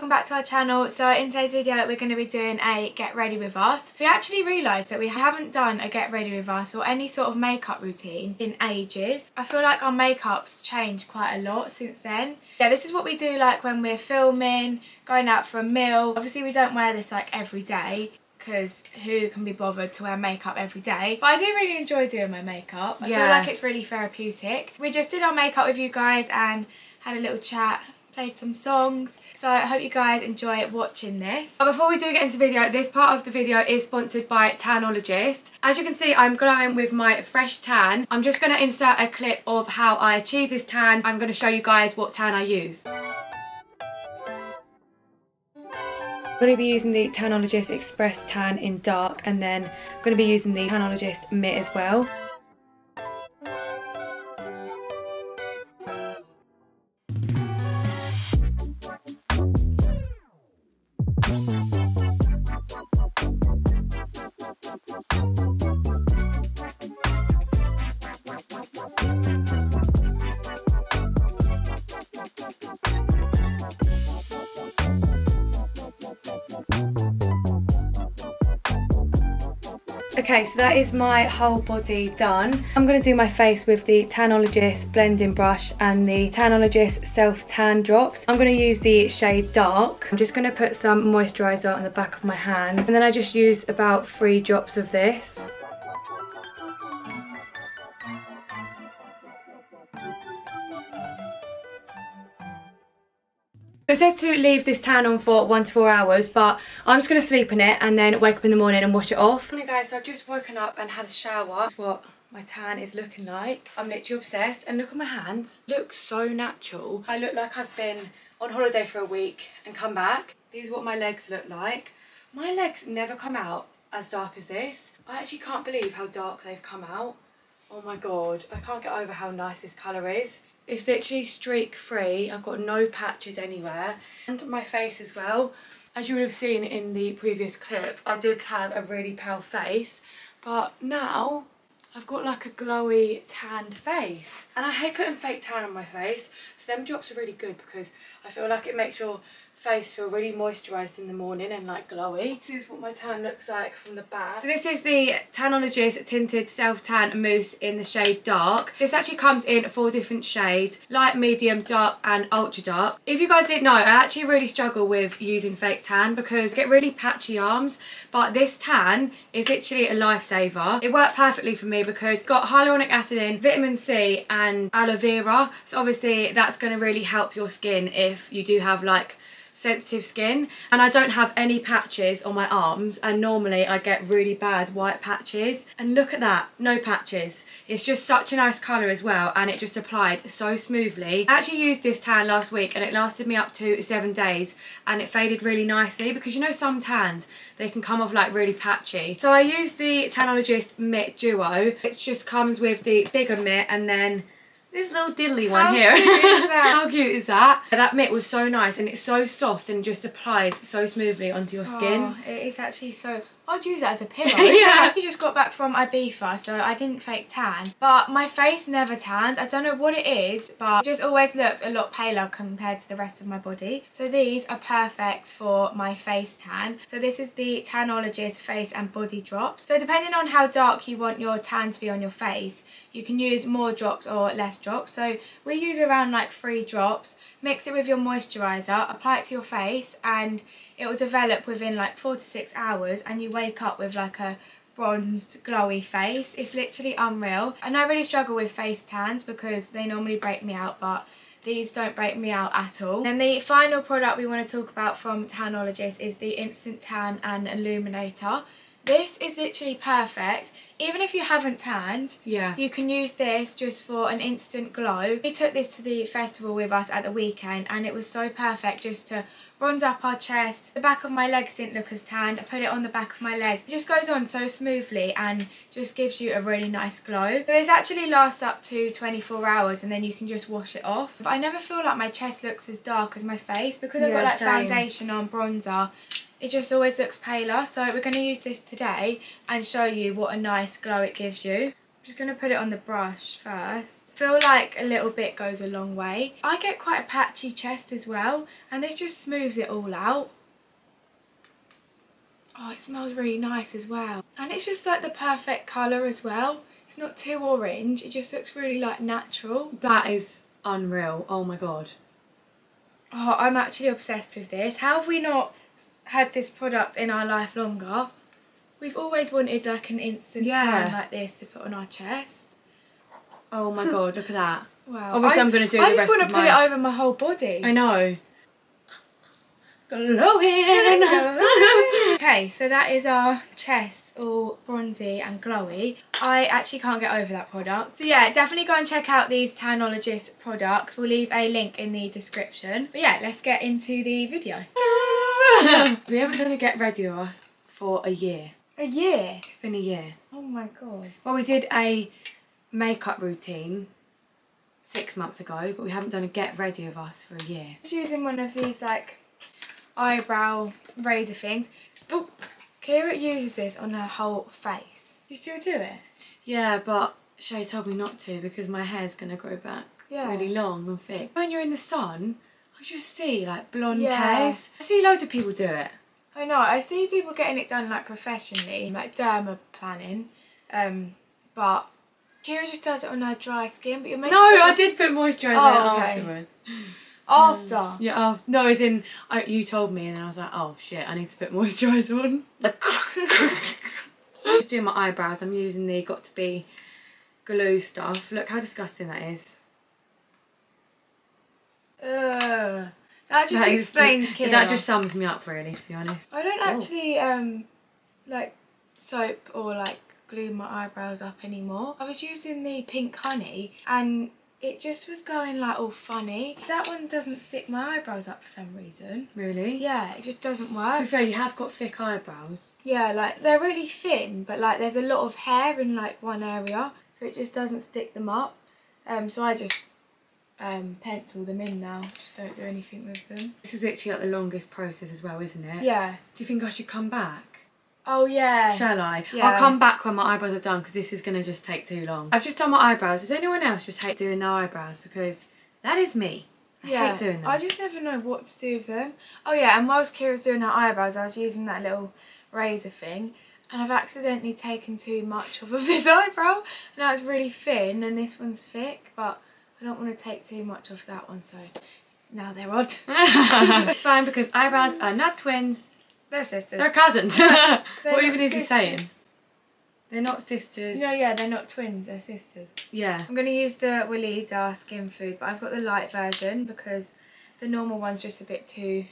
welcome back to our channel. So in today's video we're going to be doing a get ready with us. We actually realised that we haven't done a get ready with us or any sort of makeup routine in ages. I feel like our makeup's changed quite a lot since then. Yeah, this is what we do like when we're filming, going out for a meal. Obviously we don't wear this like every day, because who can be bothered to wear makeup every day, but I do really enjoy doing my makeup. I feel like it's really therapeutic. We just did our makeup with you guys and had a little chat, played some songs, so I hope you guys enjoy watching this. But before we do get into the video, this part of the video is sponsored by Tanologist. As you can see, I'm glowing with my fresh tan. I'm just going to insert a clip of how I achieve this tan. I'm going to show you guys what tan I use. I'm going to be using the Tanologist Express Tan in dark, and then I'm going to be using the Tanologist Mitt as well. Okay, so that is my whole body done. I'm going to do my face with the Tanologist blending brush and the Tanologist self tan drops. I'm going to use the shade dark. I'm just going to put some moisturiser on the back of my hand, and then I just use about 3 drops of this. It says to leave this tan on for 1 to 4 hours, but I'm just going to sleep in it and then wake up in the morning and wash it off. Morning guys, so I've just woken up and had a shower. That's what my tan is looking like. I'm literally obsessed, and look at my hands. Look so natural. I look like I've been on holiday for a week and come back. These are what my legs look like. My legs never come out as dark as this. I actually can't believe how dark they've come out. Oh my god, I can't get over how nice this colour is. It's literally streak free. I've got no patches anywhere. And my face as well. As you would have seen in the previous clip, I did have a really pale face, but now I've got like a glowy tanned face. And I hate putting fake tan on my face, so them drops are really good because I feel like it makes your face feel really moisturised in the morning and like glowy. This is what my tan looks like from the back. So this is the Tanologist Tinted Self Tan Mousse in the shade dark. This actually comes in 4 different shades: light, medium, dark and ultra dark. If you guys didn't know, I actually really struggle with using fake tan because I get really patchy arms, but this tan is literally a lifesaver. It worked perfectly for me because it's got hyaluronic acid in, vitamin C and aloe vera, so obviously that's going to really help your skin if you do have like sensitive skin. And I don't have any patches on my arms, and normally I get really bad white patches, and look at that, no patches. It's just such a nice colour as well, and it just applied so smoothly. I actually used this tan last week and it lasted me up to 7 days, and it faded really nicely because you know some tans, they can come off like really patchy. So I used the Tanologist Mitt Duo, which just comes with the bigger mitt and then this little diddly one here. How cute is that? How cute is that? That mitt was so nice, and it's so soft and just applies so smoothly onto your skin. Oh, it is actually so... I'd use it as a pillow. Yeah. I just got back from Ibiza, so I didn't fake tan. But my face never tans. I don't know what it is, but it just always looks a lot paler compared to the rest of my body. So these are perfect for my face tan. So this is the Tanologist Face and Body Drops. So depending on how dark you want your tan to be on your face, you can use more drops or less drops. So we use around like 3 drops. Mix it with your moisturiser, apply it to your face, and it will develop within like 4 to 6 hours, and you wake up with like a bronzed glowy face. It's literally unreal. And I really struggle with face tans because they normally break me out, but these don't break me out at all. And the final product we want to talk about from Tanologist is the Instant Tan and Illuminator. This is literally perfect. Even if you haven't tanned, you can use this just for an instant glow. We took this to the festival with us at the weekend, and it was so perfect just to bronze up our chest. The back of my legs didn't look as tanned. I put it on the back of my legs. It just goes on so smoothly and just gives you a really nice glow. So this actually lasts up to 24 hours, and then you can just wash it off. But I never feel like my chest looks as dark as my face because I've got like foundation on, bronzer. It just always looks paler, so we're going to use this today and show you what a nice glow it gives you. Just going to put it on the brush first. I feel like a little bit goes a long way. I get quite a patchy chest as well, and this just smooths it all out. Oh, it smells really nice as well. And it's just like the perfect colour as well. It's not too orange, it just looks really like natural. That is unreal, oh my god. Oh, I'm actually obsessed with this. How have we not had this product in our life longer? We've always wanted like an instant tan like this to put on our chest. Oh my god, look at that. Wow. Obviously I'm going to do the rest of my... I just want to put it over my whole body. I know. Glowing! Okay, so that is our chest all bronzy and glowy. I actually can't get over that product. So yeah, definitely go and check out these Tanologist products. We'll leave a link in the description. But yeah, let's get into the video. We haven't done a get ready with us for a year. A year? It's been a year. Oh my god. Well, we did a makeup routine 6 months ago, but we haven't done a get ready with us for a year. Just using one of these like eyebrow razor things. Oh, Kirra uses this on her whole face. You still do it? Yeah, but Shay told me not to because my hair's going to grow back really long and thick. When you're in the sun, I just see like blonde hairs. I see loads of people do it. I know, I see people getting it done like professionally, like dermaplaning, but Kirra just does it on her dry skin. But you're meant to I did put moisturiser afterwards. After? Yeah, no, as in, you told me and then I was like, oh shit, I need to put moisturiser on. Just doing my eyebrows, I'm using the Got To Be glue stuff. Look how disgusting that is. That just explains Kirra. That just sums me up really, to be honest. I don't actually like soap or like glue my eyebrows up anymore. I was using the pink honey and it just was going like all funny. That one doesn't stick my eyebrows up for some reason. Really? Yeah, it just doesn't work. To be fair, you have got thick eyebrows. Yeah, like they're really thin, but like there's a lot of hair in like one area, so it just doesn't stick them up. So I just pencil them in now, just don't do anything with them. This is literally like the longest process as well, isn't it? Yeah. Do you think I should come back? Oh yeah. Shall I? Yeah. I'll come back when my eyebrows are done because this is going to just take too long. I've just done my eyebrows. Does anyone else just hate doing their eyebrows? Because that is me. I hate doing them. I just never know what to do with them. Oh yeah, and whilst Kirra was doing her eyebrows, I was using that little razor thing and I've accidentally taken too much off of this eyebrow. Now it's really thin and this one's thick, but I don't want to take too much off that one, so now they're odd. It's fine because eyebrows are not twins. They're sisters. They're cousins. What even is he sisters. saying? They're not sisters. No, yeah, they're not twins, they're sisters. Yeah. I'm going to use the Weleda Skin Food, but I've got the light version because the normal one's just a bit too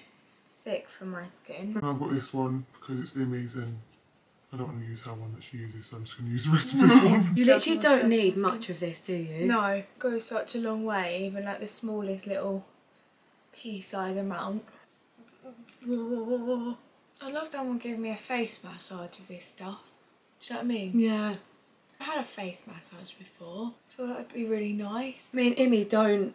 thick for my skin. I've got this one because it's Immie's and I don't want to use her one that she uses, so I'm just going to use the rest of this one. You literally don't need much of this, do you? No, it goes such a long way, even like the smallest little pea-sized amount. I love someone giving me a face massage with this stuff. Do you know what I mean? Yeah. I had a face massage before. I feel like it'd be really nice. Me and Immie don't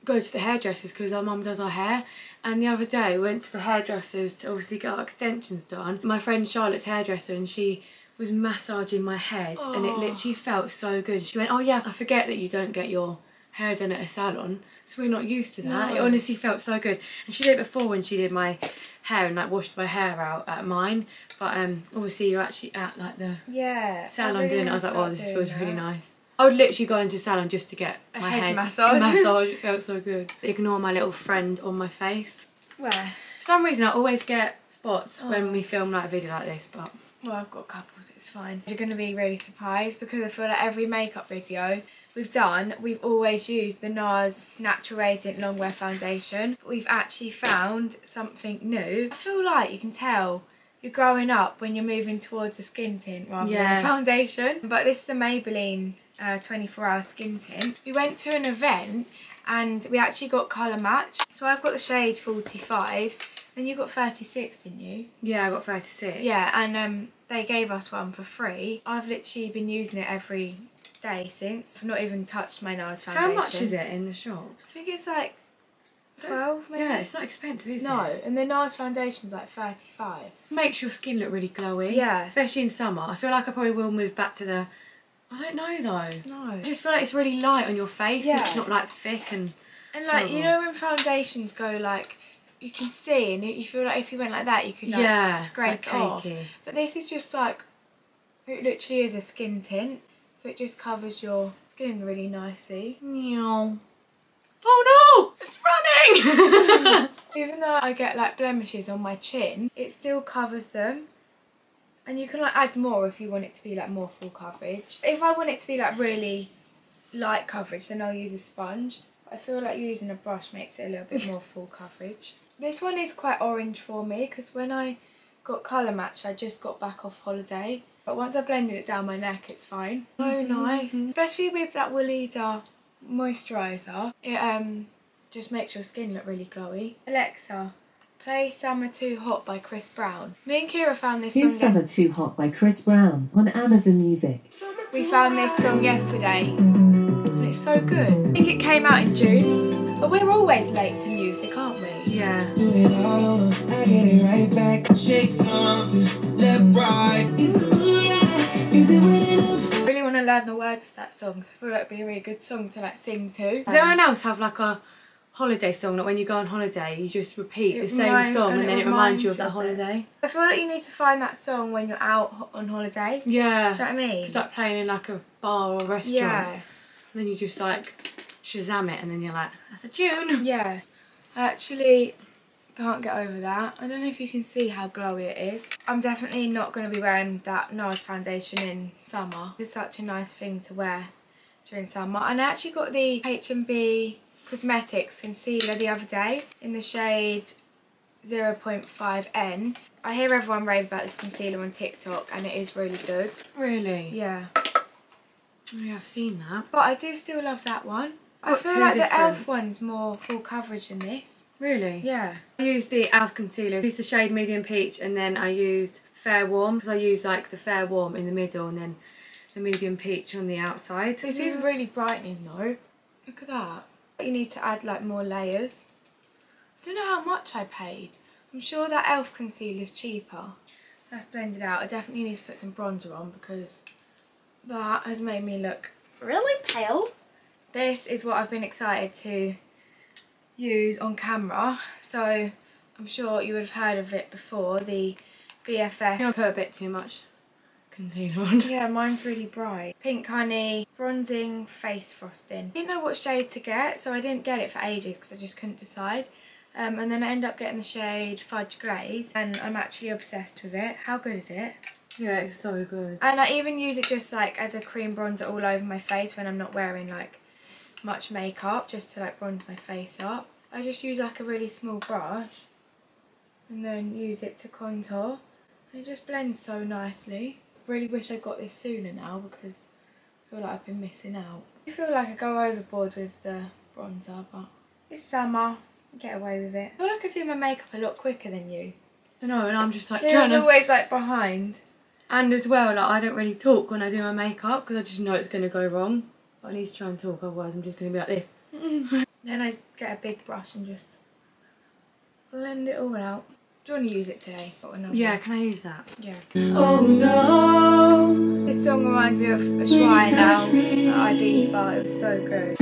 go to the hairdressers because our mum does our hair, and the other day we went to the hairdressers to obviously get our extensions done. My friend Charlotte's hairdresser, and she was massaging my head and it literally felt so good. She went, oh yeah, I forget that you don't get your hair done at a salon, so we're not used to that. It honestly felt so good. And she did it before when she did my hair and like washed my hair out at mine, but obviously you're actually at like the salon really doing it. I was like, oh, this feels really nice. I would literally go into the salon just to get my head massage. It felt so good. Ignore my little friend on my face. Where? For some reason I always get spots when we film like a video like this, but... Well, I've got couples, it's fine. You're going to be really surprised because I feel like every makeup video we've done, we've always used the NARS Natural Radiant Longwear Foundation. But we've actually found something new. I feel like you can tell you're growing up when you're moving towards a skin tint rather than a foundation. But this is a Maybelline 24-hour skin tint. We went to an event and we actually got colour match. So I've got the shade 45. Then you got 36, didn't you? Yeah, I got 36. Yeah, and they gave us one for free. I've literally been using it every day since. I've not even touched my NARS foundation. How much is it in the shops? I think it's like 12 maybe. Yeah, it's not expensive, is it? No, and the NARS foundation's like 35. Makes your skin look really glowy. Yeah. Especially in summer. I feel like I probably will move back to the I don't know though. No. I just feel like it's really light on your face. Yeah. And it's not like thick and like, you know when foundations go like, you can see and you feel like if you went like that you could like scrape like it off. cakey. But this is just like, it literally is a skin tint. So it just covers your skin really nicely. Meow. Oh no! It's running! Even though I get like blemishes on my chin, it still covers them. And you can like add more if you want it to be like more full coverage. If I want it to be like really light coverage, then I'll use a sponge. But I feel like using a brush makes it a little bit more full coverage. This one is quite orange for me because when I got colour matched, I just got back off holiday. But once I blended it down my neck, it's fine. So nice. Especially with that Willida moisturiser. It just makes your skin look really glowy. Alexa, play Summer Too Hot by Chris Brown. Me and Kirra found this Here's song Summer Too Hot by Chris Brown on Amazon Music. We found this song yesterday and it's so good. I think it came out in June, but we're always late to music, aren't we? Yeah. Do it all over, I get it right back. Shake something, left, right. Is it right? Is it wet enough? I really want to learn the words to that song, so I feel like it'd be a really good song to like sing to. Does anyone else have like a holiday song that when you go on holiday you just repeat the same song and then it reminds you of that holiday? I feel like you need to find that song when you're out on holiday. Yeah. Do you know what I mean? It's like playing in like a bar or a restaurant. Yeah. And then you just like Shazam it and then you're like, that's a tune. Yeah. I actually can't get over that. I don't know if you can see how glowy it is. I'm definitely not going to be wearing that NARS foundation in summer. It's such a nice thing to wear during summer. And I actually got the H&B Cosmetics concealer the other day in the shade 0.5N. I hear everyone rave about this concealer on TikTok and it is really good. Really? Yeah. Oh, yeah, I've seen that. But I do still love that one. I Got feel two like the different. e.l.f. one's more full coverage than this. Really? Yeah. I use the e.l.f. concealer. I use the shade Medium Peach and then I use Fair Warm because I use like the Fair Warm in the middle and then the Medium Peach on the outside. This is really brightening though. Look at that. You need to add like more layers. I don't know how much I paid. I'm sure that e.l.f. concealer is cheaper. That's blended out. I definitely need to put some bronzer on because that has made me look really pale. This is what I've been excited to use on camera. So I'm sure you would have heard of it before, the BFF. I put a bit too much concealer on. Yeah, mine's really bright. Pink Honey Bronzing Face Frosting. I didn't know what shade to get, so I didn't get it for ages because I just couldn't decide. And then I ended up getting the shade Fudge Glaze and I'm actually obsessed with it. How good is it? Yeah, it's so good. And I even use it just like as a cream bronzer all over my face when I'm not wearing like much makeup, just to like bronze my face up. I just use like a really small brush and then use it to contour. And it just blends so nicely. Really wish I got this sooner now because I feel like I've been missing out. I feel like I go overboard with the bronzer, but this summer, get away with it. I feel like I do my makeup a lot quicker than you. I know, and I'm just like Kirra's trying to... always like behind. And as well, like I don't really talk when I do my makeup because I just know it's going to go wrong. But I need to try and talk, otherwise I'm just going to be like this. Then I get a big brush and just blend it all out. Do you want to use it today? Yeah, can I use that? Yeah. Oh no! This song reminds me of a shrine now at Ibiza. It was so good.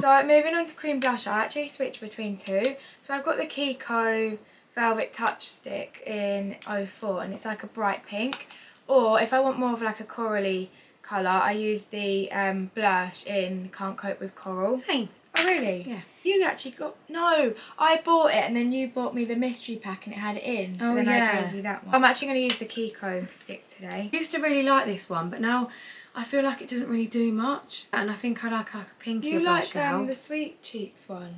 So moving on to cream blush, I actually switched between two. So I've got the Kiko Velvet Touch Stick in 04 and it's like a bright pink. Or if I want more of like a corally colour, I use the blush in Can't Cope with Coral. Same. Oh really? Yeah. You actually got... No! I bought it and then you bought me the mystery pack and it had it in. So then I gave you that one. I'm actually going to use the Kiko stick today. I used to really like this one, but now I feel like it doesn't really do much. And I think I like a pinkier You blush like now. the Sweet Cheeks one?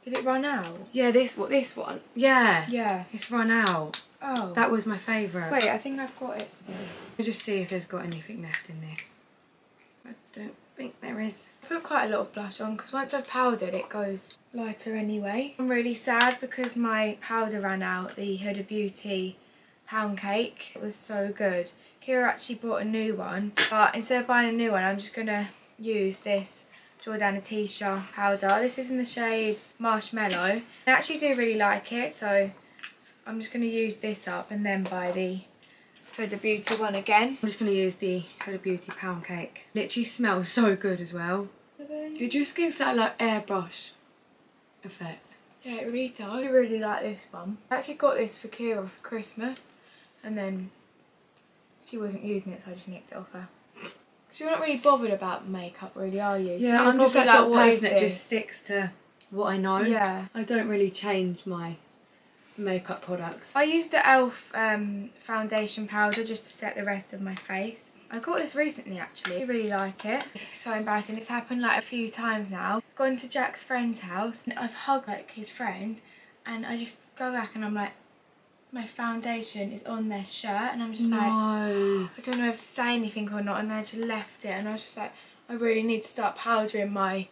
Did it run out? Yeah, this one? Yeah. Yeah. It's run out. Oh. That was my favourite. Wait, I think I've got it still. I'll just see if there's got anything left in this. I don't think there is. I put quite a lot of blush on because once I've powdered it goes lighter anyway. I'm really sad because my powder ran out, the Huda Beauty pound cake. It was so good. Kirra actually bought a new one, but instead of buying a new one I'm just going to use this Jordana Tisha powder. This is in the shade Marshmallow. I actually do really like it, so I'm just going to use this up and then buy the Huda Beauty one again. I'm just going to use the Huda Beauty pound cake. Literally smells so good as well. It just gives that like airbrush effect. Yeah, it really does. I really like this one. I actually got this for Kirra for Christmas and then she wasn't using it, so I just nicked it off her. Because you're not really bothered about makeup really, are you? Yeah, so I'm just that sort of person that this? just sticks to what I know. Yeah. I don't really change my makeup products. I use the e.l.f. Foundation powder just to set the rest of my face. I got this recently actually, I really like it. It's so embarrassing, it's happened like a few times now. Gone to Jack's friend's house and I've hugged like his friend and I just go back and I'm like, my foundation is on their shirt and I'm just like, I don't know if to say anything or not, and then I just left it and I was just like, I really need to start powdering my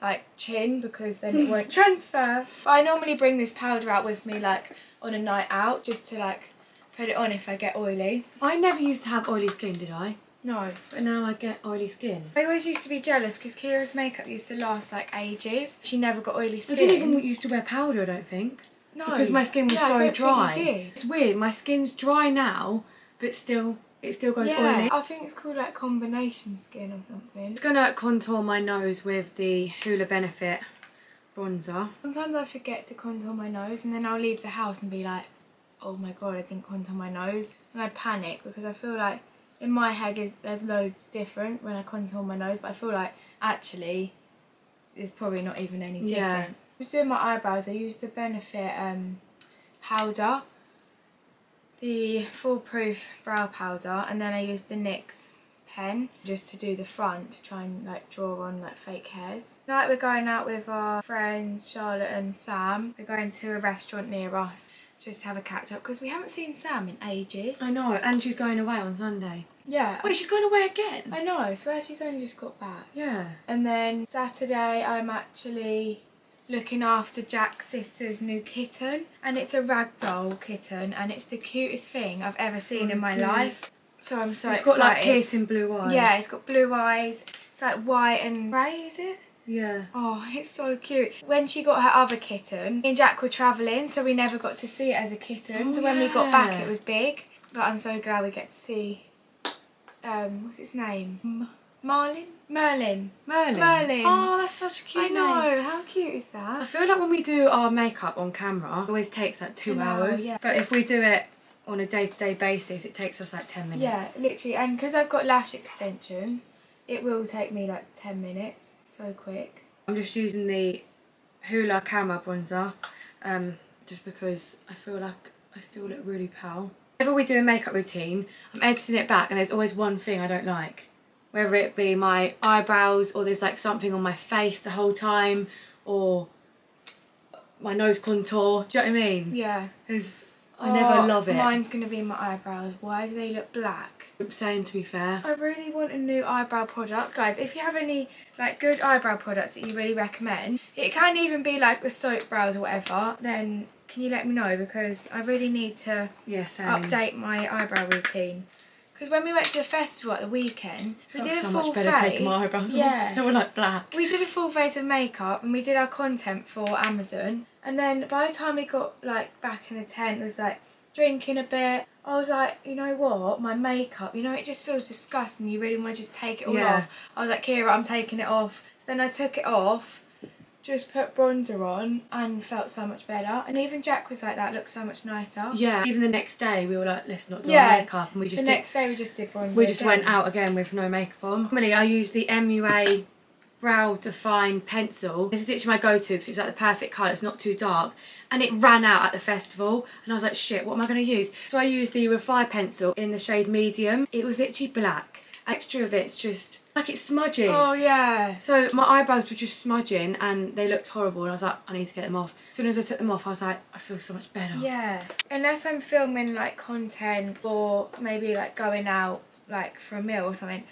like chin because then it won't transfer. But I normally bring this powder out with me like on a night out just to like put it on if I get oily. I never used to have oily skin, did I? No. But now I get oily skin. I always used to be jealous because Kirra's makeup used to last like ages. She never got oily skin. I didn't even used to wear powder, I don't think. No. Because my skin was I so don't dry. think you did. It's weird, my skin's dry now, but still, it still goes Yeah, oily. I think it's called like combination skin or something. I'm just gonna contour my nose with the Hoola Benefit bronzer. Sometimes I forget to contour my nose and then I'll leave the house and be like, oh my god, I didn't contour my nose. And I panic because I feel like in my head there's loads different when I contour my nose, but I feel like actually there's probably not even any difference. I was doing my eyebrows, I used the Benefit powder, the Foolproof brow powder, and then I used the NYX pen just to do the front to try and like draw on like fake hairs. Tonight we're going out with our friends Charlotte and Sam. We're going to a restaurant near us just to have a catch up because we haven't seen Sam in ages. I know, and she's going away on Sunday. Yeah. Wait, she's going away again? I know, I swear she's only just got back. Yeah. And then Saturday I'm actually looking after Jack's sister's new kitten, and it's a ragdoll kitten and it's the cutest thing I've ever seen in my life. So I'm so excited. It's got like piercing blue eyes. Yeah, it's got blue eyes. It's like white and grey, is it? Yeah. Oh, it's so cute. When she got her other kitten, me and Jack were travelling, so we never got to see it as a kitten. So when we got back, it was big. But I'm so glad we get to see, what's its name? Merlin? Merlin. Oh, that's such a cute name. I know, how cute is I that? feel like when we do our makeup on camera, it always takes like 2 hours. Yeah. But if we do it on a day-to-day basis, it takes us like 10 minutes. Yeah, literally. And because I've got lash extensions, it will take me like 10 minutes. So quick. I'm just using the Hoola Camera Bronzer, just because I feel like I still look really pale. Whenever we do a makeup routine, I'm editing it back and there's always one thing I don't like. Whether it be my eyebrows or there's like something on my face the whole time or my nose contour, do you know what I mean? Yeah. I never love it. Mine's going to be my eyebrows. Why do they look black? Same, to be fair. I really want a new eyebrow product. Guys, if you have any like good eyebrow products that you really recommend, it can even be like the soap brows or whatever, then can you let me know, because I really need to update my eyebrow routine. Because when we went to the festival at the weekend, we did a so full much better face. taking my eyebrows yeah. off. They were like black. We did a full face of makeup and we did our content for Amazon. And then by the time we got like back in the tent, it was like drinking a bit. I was like, you know what, my makeup, you know, it just feels disgusting. You really want to just take it all off. I was like, Kirra, I'm taking it off. So then I took it off, just put bronzer on and felt so much better. And even Jack was like, that looks so much nicer. Yeah, even the next day we were like, let's not do our makeup, and we just next day we just did bronzer. We just went out again with no makeup on. Normally I use the MUA Brow Define pencil. This is literally my go-to because it's like the perfect colour, it's not too dark. And it ran out at the festival and I was like, shit, what am I going to use? So I used the Refy pencil in the shade medium. It was literally black. Extra of it's just like it smudges. Oh yeah. So my eyebrows were just smudging and they looked horrible and I was like, I need to get them off. As soon as I took them off I was like, I feel so much better. Yeah. Unless I'm filming like content or maybe like going out like for a meal or something,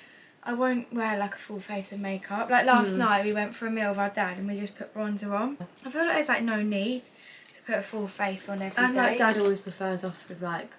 I won't wear like a full face of makeup. Like last night we went for a meal with our dad and we just put bronzer on. I feel like there's like no need to put a full face on every day. And like Dad always prefers us with like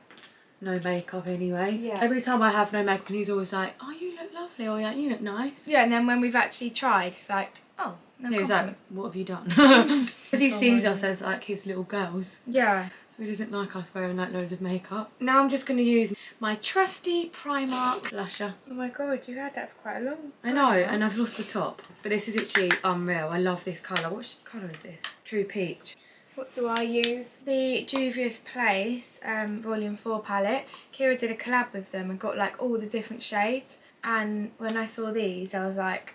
no makeup anyway. Yeah. Every time I have no makeup and he's always like, oh, you look lovely, or like, you look nice. Yeah, and then when we've actually tried, it's like, oh, no He's compliment. like, what have you done? Because he sees us as like his little girls. Yeah. so he doesn't like us wearing like loads of makeup. Now I'm just going to use my trusty Primark blusher. Oh my god, you've had that for quite a long time. I know, and I've lost the top. But this is actually unreal. I love this colour. What colour is this? True Peach. What do I use? The Juvia's Place Volume 4 palette. Kirra did a collab with them and got like all the different shades. And when I saw these, I was like,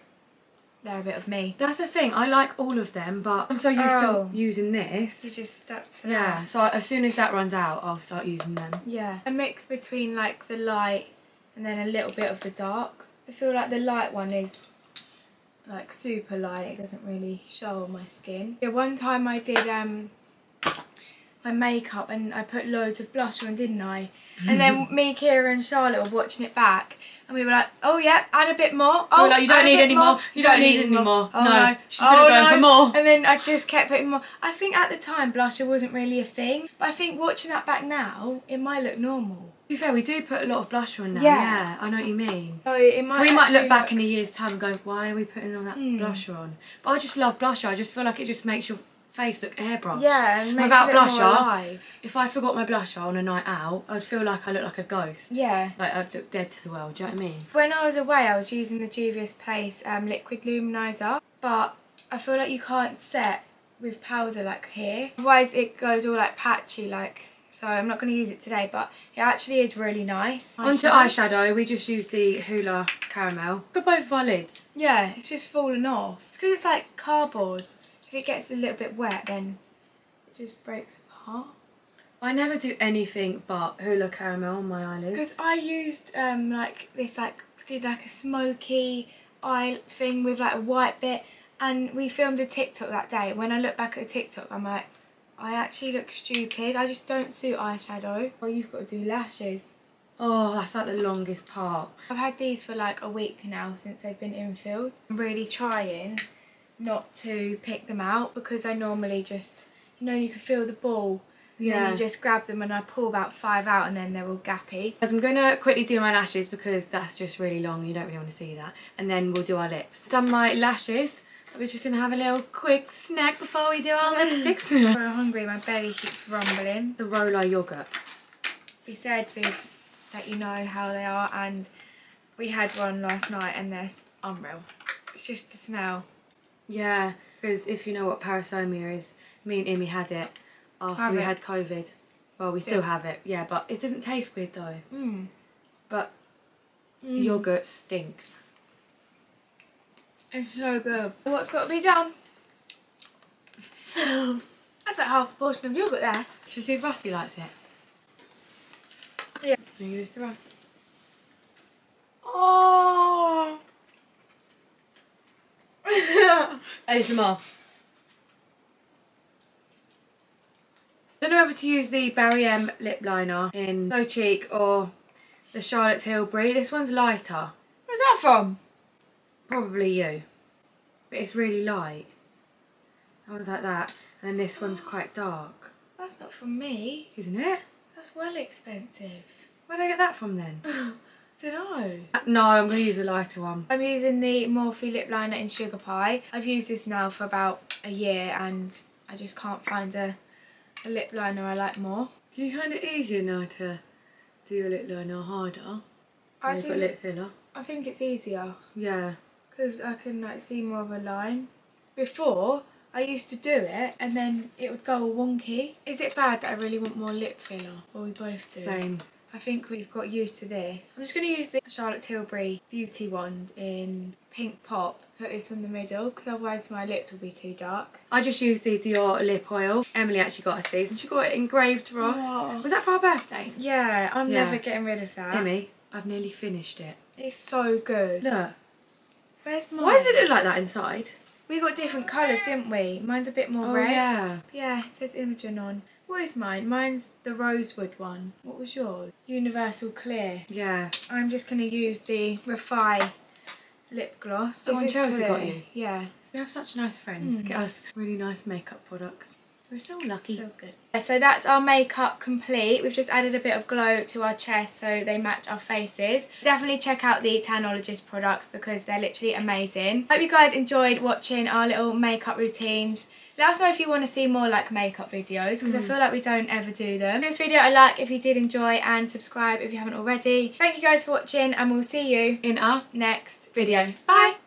they're a bit of me. That's the thing, I like all of them, but I'm so used to using this. You just stuck to Yeah, that. so as soon as that runs out, I'll start using them. Yeah. A mix between like the light and then a little bit of the dark. I feel like the light one is like super light. It doesn't really show on my skin. Yeah, one time I did my makeup and I put loads of blush on, didn't I? And then me, Kirra and Charlotte were watching it back and we were like, oh yeah, add a bit more. Oh, like, you don't need any more. You don't need any more. Oh, no, she's gonna go for more. And then I just kept putting more. I think at the time blusher wasn't really a thing, but I think watching that back now, it might look normal. To be fair, we do put a lot of blusher on now. Yeah. I know what you mean. So, we might look back in a year's time and go, why are we putting all that blusher on? But I just love blusher. I just feel like it just makes your face look airbrushed. Yeah, and makes without it look blusher, more alive. if I forgot my blusher on a night out, I'd feel like I look like a ghost. Yeah. Like I'd look dead to the world, do you know what I mean? When I was away, I was using the Juvia's Place liquid luminizer, but I feel like you can't set with powder like here. Otherwise it goes all like patchy, like, so I'm not going to use it today, but it actually is really nice. Onto eyeshadow, we just use the Hoola Caramel. Look at both of our lids. Yeah, it's just fallen off. It's because it's like cardboard. If it gets a little bit wet, then it just breaks apart. I never do anything but Hoola Caramel on my eyelids. Because I used like this, like did like a smoky eye thing with like a white bit, and we filmed a TikTok that day. When I look back at the TikTok, I'm like, I actually look stupid. I just don't suit eyeshadow. Well, you've got to do lashes. Oh, that's like the longest part. I've had these for like a week now since they've been infilled. I'm really trying not to pick them out because I normally just, you know, you can feel the ball. Yeah. And then you just grab them and I pull about 5 out and then they're all gappy. As I'm going to quickly do my lashes because that's just really long. You don't really want to see that. And then we'll do our lips. Done my lashes. We're just going to have a little quick snack before we do our lipsticks. I'm so hungry, my belly keeps rumbling. The roller yoghurt. We said we'd let you know how they are, and we had one last night and they're unreal. It's just the smell. Yeah, because if you know what parasomia is, me and Immie had it after we had COVID. Well, we still have it, yeah, but it doesn't taste weird though. But yoghurt stinks. It's so good. What's got to be done? That's like half a portion of yoghurt there. Should we see if Rusty likes it? Yeah. Can you give this to Rusty? Oh. ASMR. I don't know whether to use the Barry M lip liner in So Cheek or the Charlotte Tilbury. This one's lighter. Where's that from? Probably you. But it's really light. That one's like that. And then this one's quite dark. That's not from me. Isn't it? That's well expensive. Where did I get that from then? Dunno. No, I'm going to use a lighter one. I'm using the Morphe lip liner in Sugar Pie. I've used this now for about a year and I just can't find a lip liner I like more. Do you find it easier now to do your lip liner harder? You've got lip filler. I think it's easier. Yeah. Because I can like see more of a line. Before, I used to do it and then it would go all wonky. Is it bad that I really want more lip filler? Well, we both do. Same. I think we've got used to this. I'm just going to use the Charlotte Tilbury Beauty Wand in Pink Pop. Put this in the middle because otherwise my lips will be too dark. I just used the Dior lip oil. Emily actually got us these and she got it engraved for us. Oh. Was that for our birthday? Yeah, I'm never getting rid of that. Immie, I've nearly finished it. It's so good. Look. Where's mine? Why does it look like that inside? We got different colours, didn't we? Mine's a bit more red. Yeah. Yeah, it says Imogen on. What is mine? Mine's the rosewood one. What was yours? Universal Clear. Yeah. I'm just going to use the Refi lip gloss. The one Chelsea got you? Yeah. We have such nice friends. Get us really nice makeup products. We're so lucky. So good. So that's our makeup complete. We've just added a bit of glow to our chest so they match our faces. Definitely check out the Tanologist products because they're literally amazing. Hope you guys enjoyed watching our little makeup routines. Let us know if you want to see more like makeup videos because I feel like we don't ever do them. Give this video a like if you did enjoy and subscribe if you haven't already. Thank you guys for watching and we'll see you in our next video. Bye!